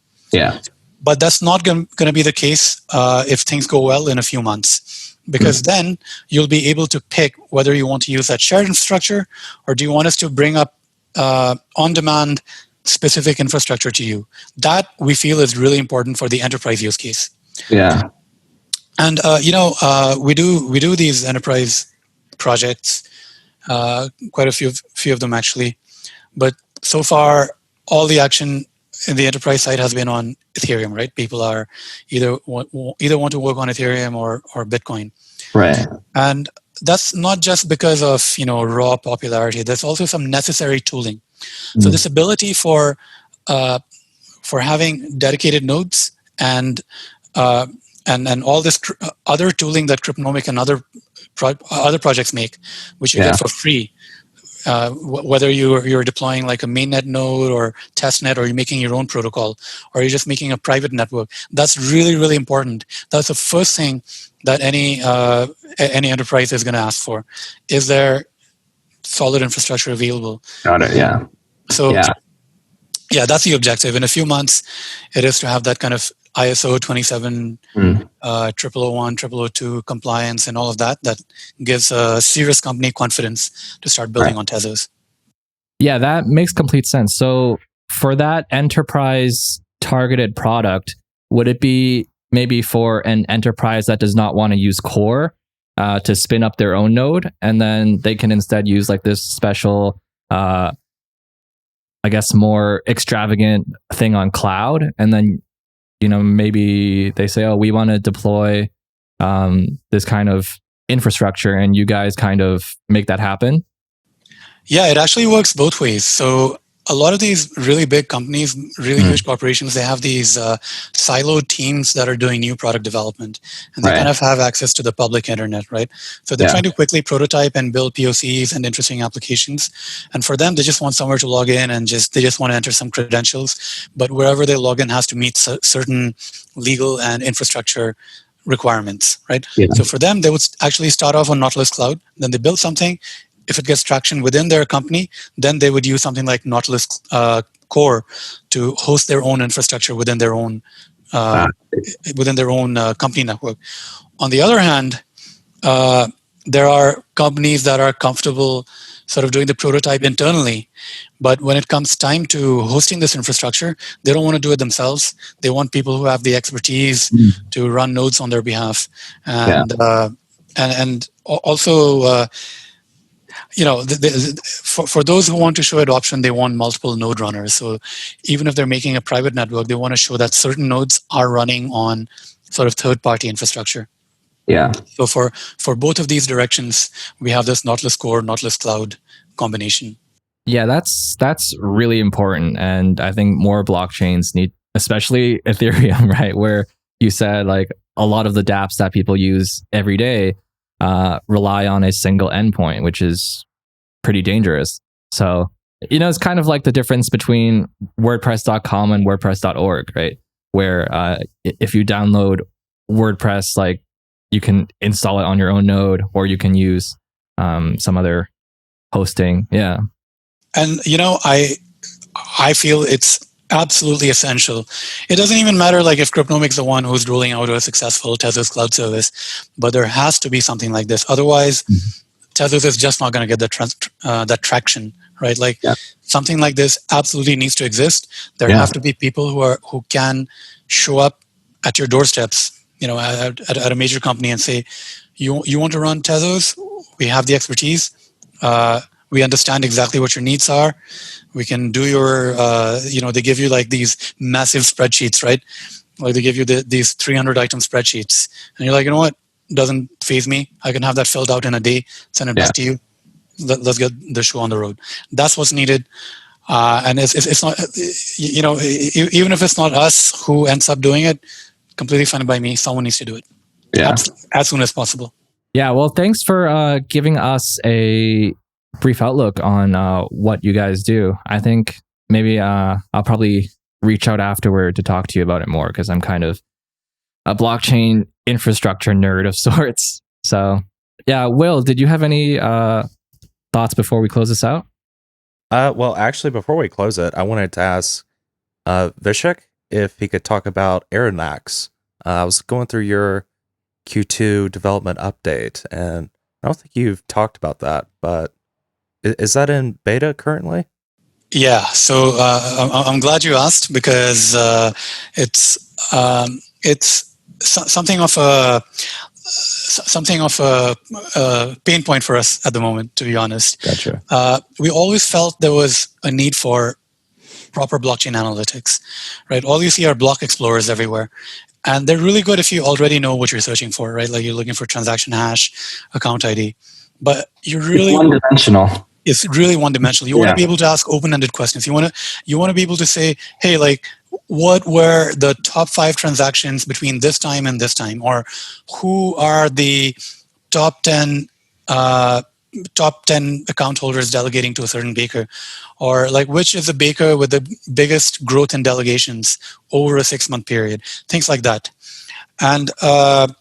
But that's not going to be the case if things go well in a few months, because then you'll be able to pick whether you want to use that shared infrastructure, or do you want us to bring up on-demand specific infrastructure to you. That we feel is really important for the enterprise use case. And we do these enterprise projects, quite a few of them actually, but so far all the action in the enterprise side has been on Ethereum, right? People are either want to work on Ethereum or Bitcoin, right? And that's not just because of raw popularity. There's also some necessary tooling. So this ability for having dedicated nodes and all this other tooling that Cryptonomic and other projects make, which you get for free. Whether you're deploying like a mainnet node or testnet, or you're making your own protocol, or you're just making a private network, that's really, really important. That's the first thing that any enterprise is going to ask for. Is there solid infrastructure available? Got it. Yeah. So that's the objective. In a few months, it is to have that kind of ISO 27001, 0002 compliance and all of that gives a serious company confidence to start building on Tezos. Yeah, that makes complete sense. So for that enterprise targeted product, would it be maybe for an enterprise that does not want to use Core to spin up their own node, and then they can instead use like this special, I guess, more extravagant thing on cloud, and then maybe they say, oh, we want to deploy this kind of infrastructure, and you guys kind of make that happen? Yeah, it actually works both ways. So a lot of these really big companies, really huge corporations, they have these siloed teams that are doing new product development, and they kind of have access to the public internet, right? So they're trying to quickly prototype and build POCs and interesting applications. And for them, they just want somewhere to log in and they just want to enter some credentials. But wherever they log in has to meet certain legal and infrastructure requirements, right? So for them, they would actually start off on Nautilus Cloud, then they build something. If it gets traction within their company, then they would use something like Nautilus Core to host their own infrastructure within their own company network. On the other hand, there are companies that are comfortable sort of doing the prototype internally, but when it comes time to hosting this infrastructure, they don't want to do it themselves. They want people who have the expertise to run nodes on their behalf, and also. For those who want to show adoption, they want multiple node runners. So even if they're making a private network, they want to show that certain nodes are running on sort of third-party infrastructure. Yeah. So for both of these directions, we have this Nautilus Core, Nautilus Cloud combination. Yeah, that's really important. And I think more blockchains need, especially Ethereum, right? Where you said like a lot of the dApps that people use every day rely on a single endpoint, which is pretty dangerous. So, it's kind of like the difference between WordPress.com and WordPress.org, right? Where if you download WordPress, like you can install it on your own node, or you can use some other hosting. Yeah. And, I feel it's absolutely essential. It doesn't even matter like if Cryptonomic is the one who's rolling out a successful Tezos cloud service, but there has to be something like this. Otherwise, Tezos is just not going to get that traction, right? Like something like this absolutely needs to exist. There have to be people who can show up at your doorsteps, at a major company and say, you want to run Tezos? We have the expertise. We understand exactly what your needs are. We can do your, they give you like these massive spreadsheets, right? Like they give you these 300 item spreadsheets. And you're like, you know what? Doesn't faze me. I can have that filled out in a day, send it back to you. Let's get the show on the road. That's what's needed. And it's not, even if it's not us who ends up doing it, completely fine by me. Someone needs to do it. Yeah. As soon as possible. Yeah. Well, thanks for giving us a brief outlook on what you guys do. I think maybe I'll probably reach out afterward to talk to you about it more, because I'm kind of a blockchain infrastructure nerd of sorts. So yeah, Will, did you have any thoughts before we close this out? Well, actually, before we close it, I wanted to ask Vishakh if he could talk about Aeronax. I was going through your Q2 development update, and I don't think you've talked about that, but is that in beta currently? Yeah, so I'm glad you asked, because it's something of a pain point for us at the moment, to be honest. Gotcha. We always felt there was a need for proper blockchain analytics, right? All you see are block explorers everywhere. And they're really good if you already know what you're searching for, right? Like you're looking for transaction hash, account ID. But you really... It's one-dimensional. It's really one-dimensional. You want to be able to ask open-ended questions. You want to be able to say, hey, like, what were the top 5 transactions between this time and this time? Or who are the top 10 account holders delegating to a certain baker? Or like, which is the baker with the biggest growth in delegations over a 6-month period? Things like that. And to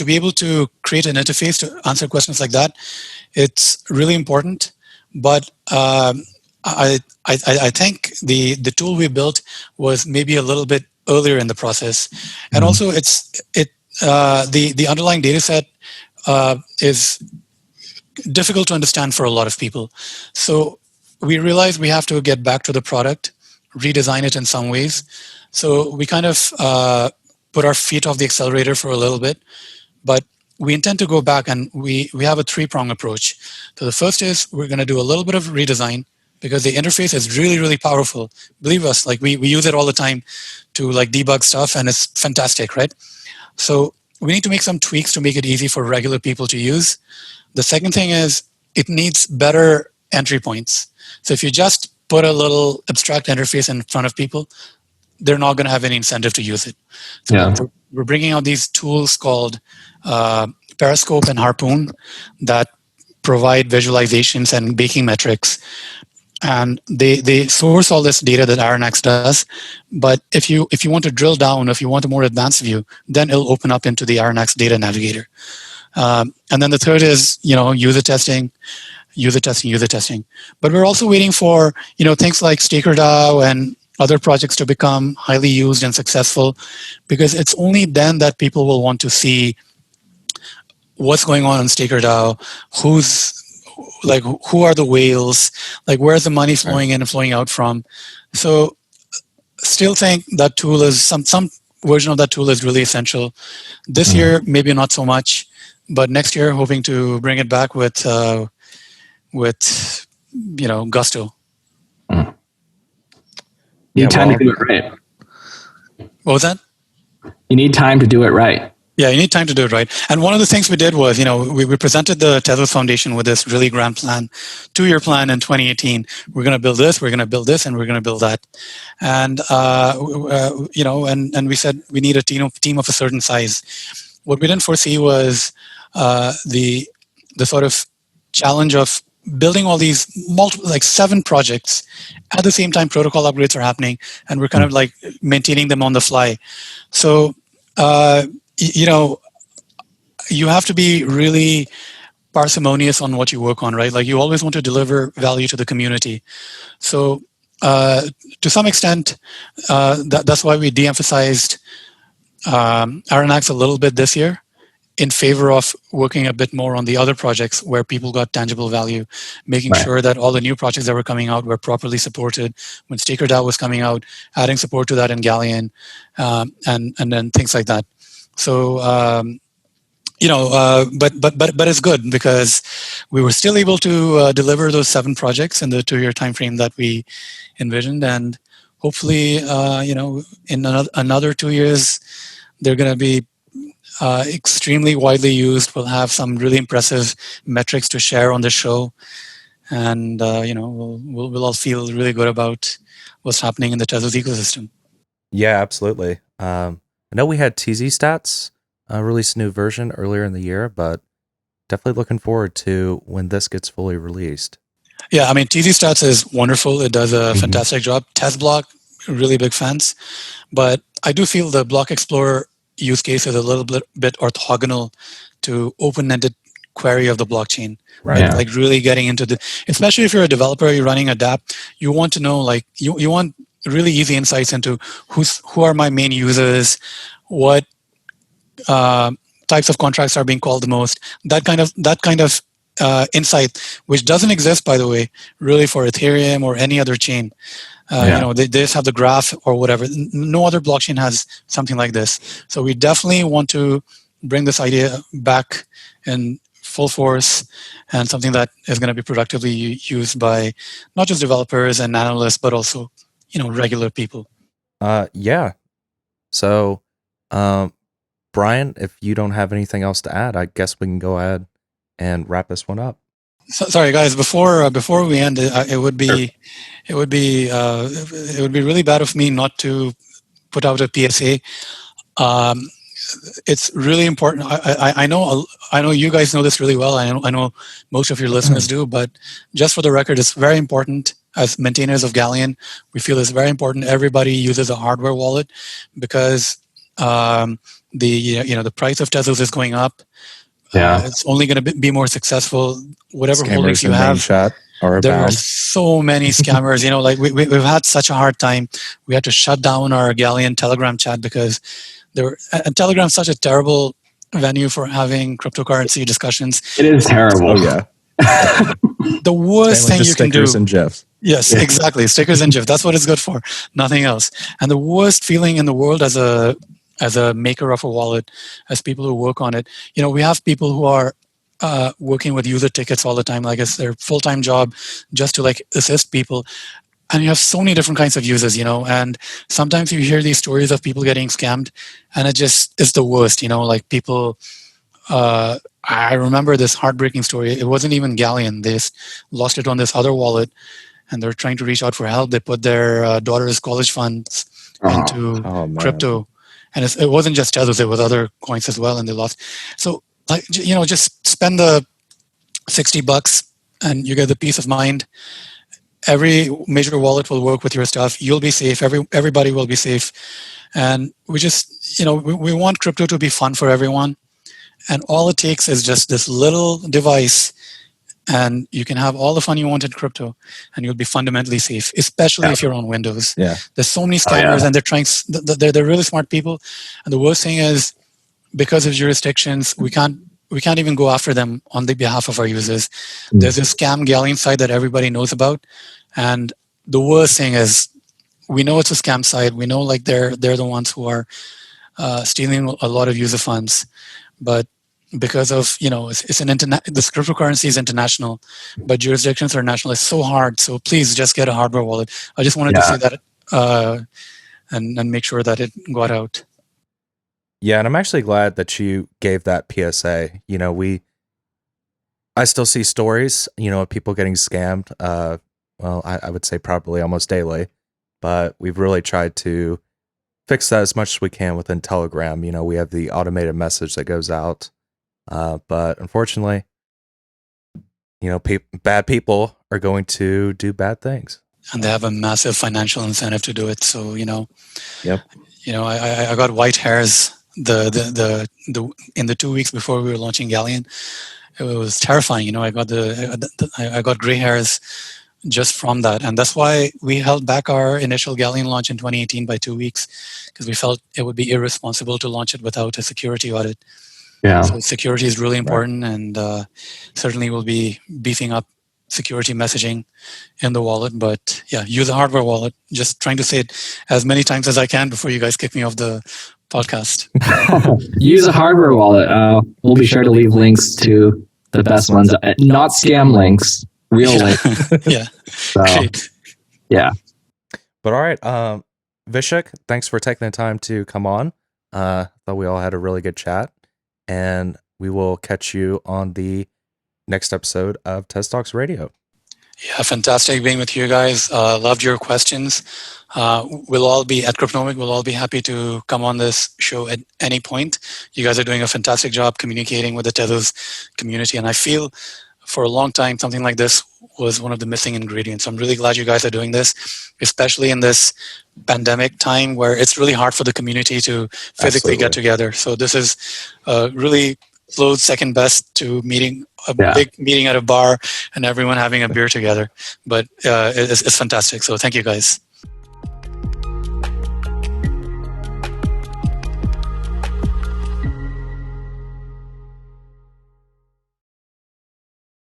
be able to create an interface to answer questions like that, it's really important. But I think the tool we built was maybe a little bit earlier in the process, and also the underlying data set is difficult to understand for a lot of people. So we realized we have to get back to the product, redesign it in some ways. So we kind of put our feet off the accelerator for a little bit, but we intend to go back, and we have a 3-prong approach. So the first is we're going to do a little bit of redesign, because the interface is really, really powerful. Believe us, like we use it all the time to like debug stuff, and it's fantastic, right? So we need to make some tweaks to make it easy for regular people to use. The second thing is it needs better entry points. So if you just put a little abstract interface in front of people, they're not going to have any incentive to use it. So we're bringing out these tools called Periscope and Harpoon that provide visualizations and baking metrics. And they source all this data that RNX does. But if you want to drill down, if you want a more advanced view, then it'll open up into the RNX data navigator. And then the third is, user testing. But we're also waiting for, things like StakerDAO and other projects to become highly used and successful, because it's only then that people will want to see what's going on StakerDAO, who are the whales, like where's the money flowing in and flowing out from. So still think that tool is, some version of that tool is really essential. This year, maybe not so much, but next year, hoping to bring it back with gusto. You need time to do it right. What was that? You need time to do it right. Yeah, you need time to do it right. And one of the things we did was, we presented the Tezos Foundation with this really grand plan, 2-year plan in 2018. We're going to build this, we're going to build this, and we're going to build that. And, and we said we need a team of a certain size. What we didn't foresee was the sort of challenge of building all these 7 projects at the same time. Protocol upgrades are happening, and we're kind of like maintaining them on the fly. So, you have to be really parsimonious on what you work on, right? Like you always want to deliver value to the community. So to some extent, that's why we de-emphasized RNX a little bit this year in favor of working a bit more on the other projects where people got tangible value, making sure that all the new projects that were coming out were properly supported. When StakerDAO was coming out, adding support to that in Galleon, and then things like that. So, but it's good because we were still able to deliver those 7 projects in the 2-year time frame that we envisioned, and hopefully, in another 2 years, they're going to be extremely widely used. We'll have some really impressive metrics to share on the show, and we'll all feel really good about what's happening in the Tezos ecosystem. Yeah, absolutely. I know we had TZ Stats release a new version earlier in the year, but definitely looking forward to when this gets fully released. Yeah, I mean, TZ Stats is wonderful. It does a fantastic job. TezBlock, really big fans. But I do feel the Block Explorer use case is a little bit orthogonal to open-ended query of the blockchain. Right. Yeah. Like really getting into especially if you're a developer, you're running a dApp, you want to know, like, you want really easy insights into who are my main users, what types of contracts are being called the most, that kind of insight, which doesn't exist, by the way, really for Ethereum or any other chain. They just have the graph or whatever. No other blockchain has something like this. So we definitely want to bring this idea back in full force, and something that is going to be productively used by not just developers and analysts, but also, regular people. Yeah. So, Brian, if you don't have anything else to add, I guess we can go ahead and wrap this one up. So, sorry, guys. Before we end, it would be really bad of me not to put out a PSA. It's really important. I know you guys know this really well. I know most of your listeners do, but just for the record, it's very important. As maintainers of Galleon, we feel it's very important everybody uses a hardware wallet, because the price of Tezos is going up. It's only going to be more successful. Whatever Scammers holdings you have, there are so many scammers. Like we've had such a hard time. We had to shut down our Galleon Telegram chat because and Telegram's such a terrible venue for having cryptocurrency discussions. It is terrible. Oh yeah. The worst thing you can do. Stickers and GIFs. Yes, exactly. Stickers and GIFs. That's what it's good for. Nothing else. And the worst feeling in the world as a maker of a wallet, as people who work on it, we have people who are working with user tickets all the time, like it's their full-time job, just to like assist people. And you have so many different kinds of users, and sometimes you hear these stories of people getting scammed, and it's the worst, like people I remember this heartbreaking story. It wasn't even Galleon. They lost it on this other wallet, and they're trying to reach out for help. They put their daughter's college funds into crypto, and it wasn't just Tezos. It was other coins as well, and they lost. So, like, just spend the $60 and you get the peace of mind. Every major wallet will work with your stuff. You'll be safe. Everybody will be safe. And we just, we want crypto to be fun for everyone. And all it takes is just this little device, and you can have all the fun you want in crypto, and you'll be fundamentally safe, especially if you're on Windows. Yeah. There's so many scammers, and they're really smart people. And the worst thing is, because of jurisdictions, we can't even go after them on the behalf of our users. There's a scam Galleon site that everybody knows about, and the worst thing is, we know it's a scam site. We know they're the ones who are stealing a lot of user funds, but because of this cryptocurrency is international, but jurisdictions are national. It's so hard. So please just get a hardware wallet. I just wanted to say that and make sure that it got out. Yeah, and I'm actually glad that you gave that PSA. I still see stories, of people getting scammed. Well, I would say probably almost daily, but we've really tried to fix that as much as we can within Telegram. We have the automated message that goes out, but unfortunately, bad people are going to do bad things, and they have a massive financial incentive to do it. So Yep. I got white hairs the in the 2 weeks before we were launching Galleon. It was terrifying. I got gray hairs just from that, and that's why we held back our initial Galleon launch in 2018 by 2 weeks, because we felt it would be irresponsible to launch it without a security audit. Yeah. So security is really important, and certainly we'll be beefing up security messaging in the wallet. But yeah, use a hardware wallet. Just trying to say it as many times as I can before you guys kick me off the podcast. Use a hardware wallet. We'll be sure to leave links to the best ones, not scam links, real links. Yeah. So, Great. yeah. But all right, Vishakh, thanks for taking the time to come on. Thought we all had a really good chat, and we will catch you on the next episode of TezTalks Radio. Yeah, fantastic being with you guys. Loved your questions. We'll all be at Cryptonomic. We'll all be happy to come on this show at any point. You guys are doing a fantastic job communicating with the Tezos community, and I feel for a long time something like this was one of the missing ingredients. I'm really glad you guys are doing this, especially in this pandemic time where it's really hard for the community to physically get together. So this is really close second best to big meeting at a bar and everyone having a beer together. But it's fantastic. So thank you guys.